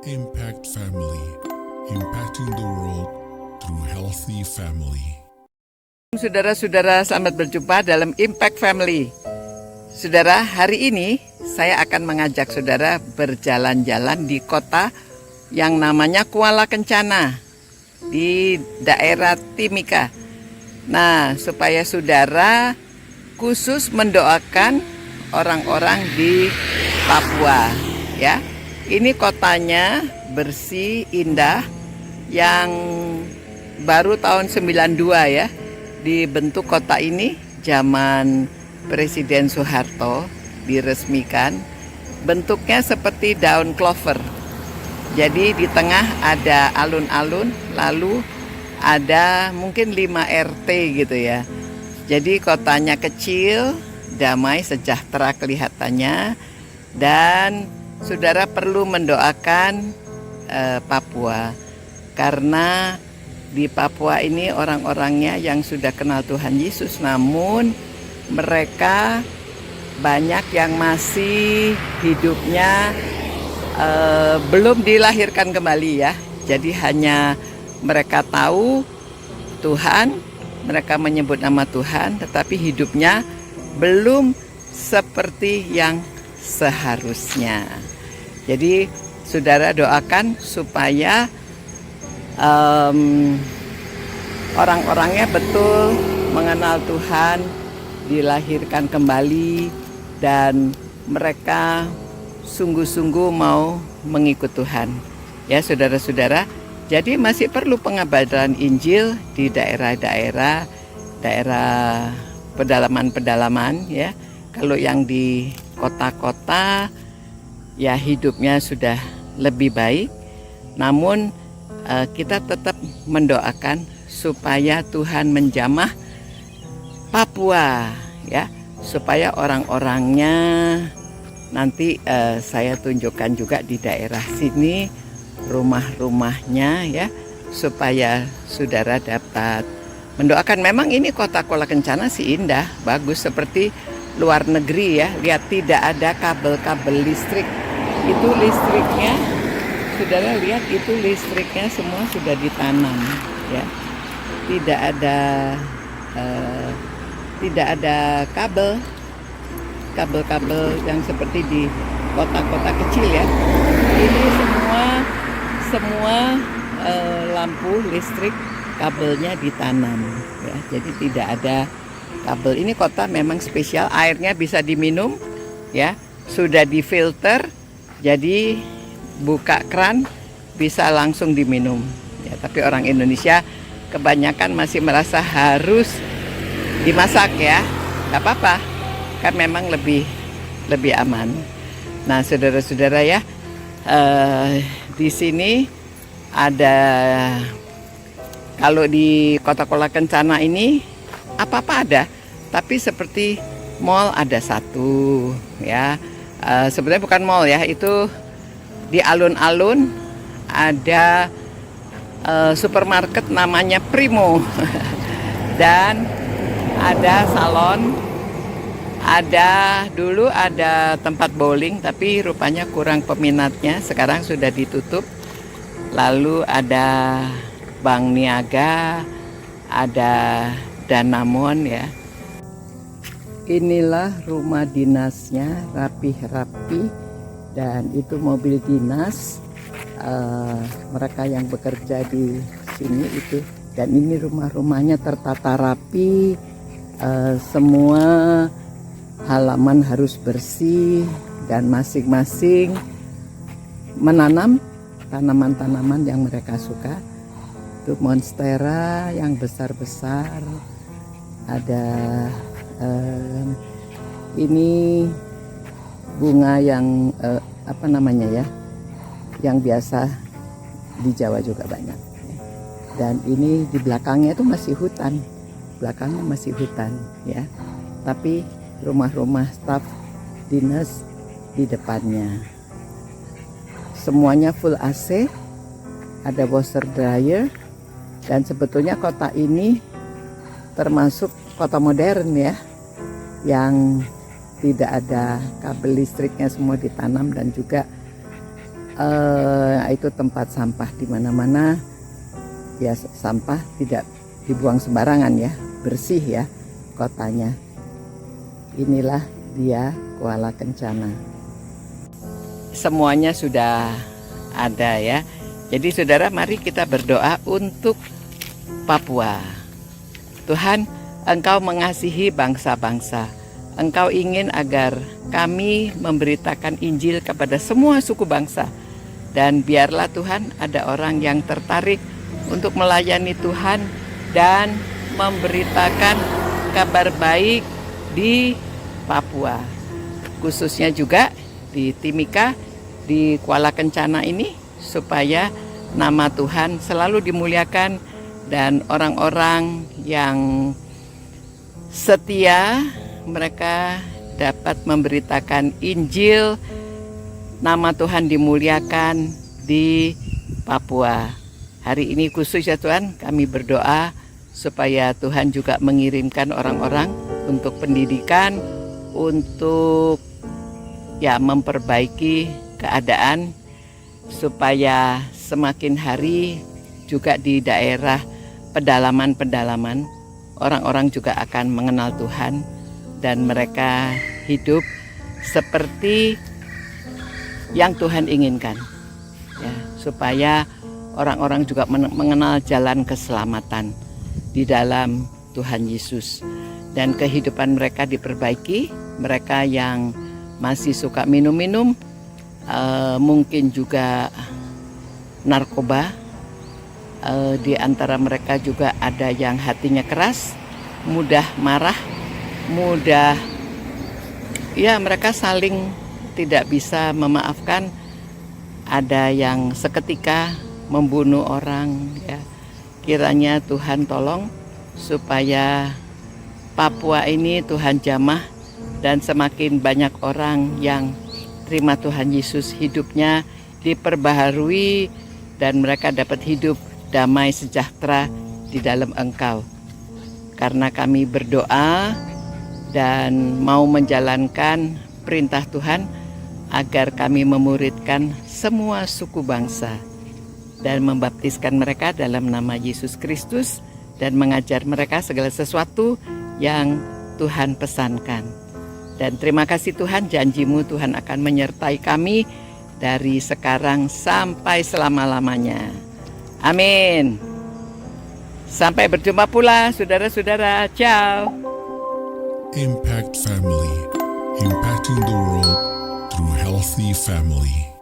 Impact Family, impacting the world through healthy family. Saudara-saudara, selamat berjumpa dalam Impact Family. Saudara, hari ini saya akan mengajak saudara berjalan-jalan di kota yang namanya Kuala Kencana di daerah Timika. Nah, supaya saudara khusus mendoakan orang-orang di Papua, ya. Ini kotanya bersih, indah, yang baru tahun 92 ya. Dibentuk kota ini zaman Presiden Soeharto, diresmikan. Bentuknya seperti daun clover. Jadi di tengah ada alun-alun, lalu ada mungkin 5 RT gitu ya. Jadi kotanya kecil, damai, sejahtera kelihatannya. Dan saudara perlu mendoakan Papua, karena di Papua ini orang-orangnya yang sudah kenal Tuhan Yesus, namun mereka banyak yang masih hidupnya belum dilahirkan kembali ya. Jadi hanya mereka tahu Tuhan, mereka menyebut nama Tuhan, tetapi hidupnya belum seperti yang seharusnya. Jadi saudara doakan supaya orang-orangnya betul mengenal Tuhan, dilahirkan kembali, dan mereka sungguh-sungguh mau mengikut Tuhan. Ya saudara-saudara, jadi masih perlu pengabaran Injil di daerah-daerah, daerah pedalaman-pedalaman ya. Kalau yang di kota-kota ya hidupnya sudah lebih baik, namun kita tetap mendoakan supaya Tuhan menjamah Papua ya, supaya orang-orangnya nanti saya tunjukkan juga di daerah sini rumah-rumahnya ya, supaya saudara dapat mendoakan. Memang ini kota Kuala Kencana sih indah, bagus seperti luar negeri ya. Lihat, tidak ada kabel-kabel listrik. Itu listriknya, saudara lihat, itu listriknya semua sudah ditanam ya. Tidak ada kabel-kabel yang seperti di kota-kota kecil ya. Ini semua lampu listrik kabelnya ditanam ya. Jadi tidak ada kabel. Ini kota memang spesial, airnya bisa diminum ya, sudah difilter, jadi buka keran bisa langsung diminum ya. Tapi orang Indonesia kebanyakan masih merasa harus dimasak ya. Gak apa-apa, kan memang lebih aman. Nah saudara-saudara ya, di sini ada, kalau di kota Kuala Kencana ini apa-apa ada, tapi seperti mall ada satu ya. Sebenarnya bukan mall ya, itu di alun-alun ada supermarket namanya Primo dan ada salon, dulu ada tempat bowling tapi rupanya kurang peminatnya, sekarang sudah ditutup. Lalu ada Bank Niaga, ada Danamon ya. Inilah rumah dinasnya, rapi-rapi, dan itu mobil dinas mereka yang bekerja di sini itu. Dan ini rumah-rumahnya tertata rapi, semua halaman harus bersih, dan masing-masing menanam tanaman-tanaman yang mereka suka. Itu monstera yang besar-besar, ada ini bunga yang apa namanya ya, yang biasa di Jawa juga banyak. Dan ini di belakangnya itu masih hutan, belakangnya masih hutan ya. Tapi rumah-rumah staf dinas di depannya. Semuanya full AC, ada washer dryer, dan sebetulnya kota ini termasuk kota modern ya, yang tidak ada kabel listriknya, semua ditanam, dan juga Itu tempat sampah di mana-mana. Ya, sampah tidak dibuang sembarangan ya, bersih ya kotanya. Inilah dia Kuala Kencana. Semuanya sudah ada ya. Jadi saudara, mari kita berdoa untuk Papua. Tuhan, Engkau mengasihi bangsa-bangsa. Engkau ingin agar kami memberitakan Injil kepada semua suku bangsa. Dan biarlah Tuhan ada orang yang tertarik untuk melayani Tuhan dan memberitakan kabar baik di Papua. Khususnya juga di Timika, di Kuala Kencana ini, supaya nama Tuhan selalu dimuliakan dan orang-orang yang setia mereka dapat memberitakan Injil, nama Tuhan dimuliakan di Papua. Hari ini khusus ya Tuhan, kami berdoa supaya Tuhan juga mengirimkan orang-orang untuk pendidikan, untuk ya memperbaiki keadaan supaya semakin hari juga di daerah pedalaman-pedalaman orang-orang juga akan mengenal Tuhan dan mereka hidup seperti yang Tuhan inginkan ya, supaya orang-orang juga mengenal jalan keselamatan di dalam Tuhan Yesus dan kehidupan mereka diperbaiki. Mereka yang masih suka minum-minum, mungkin juga narkoba, di antara mereka juga ada yang hatinya keras, mudah marah, mudah ya mereka saling tidak bisa memaafkan. Ada yang seketika membunuh orang ya. Kiranya Tuhan tolong supaya Papua ini Tuhan jamah dan semakin banyak orang yang terima Tuhan Yesus, hidupnya diperbaharui dan mereka dapat hidup damai sejahtera di dalam Engkau. Karena kami berdoa dan mau menjalankan perintah Tuhan agar kami memuridkan semua suku bangsa dan membaptiskan mereka dalam nama Yesus Kristus dan mengajar mereka segala sesuatu yang Tuhan pesankan. Dan terima kasih Tuhan, janji-Mu Tuhan akan menyertai kami dari sekarang sampai selama-lamanya. Amin. Sampai berjumpa pula saudara-saudara. Ciao. Impact Family, impacting the world through healthy family.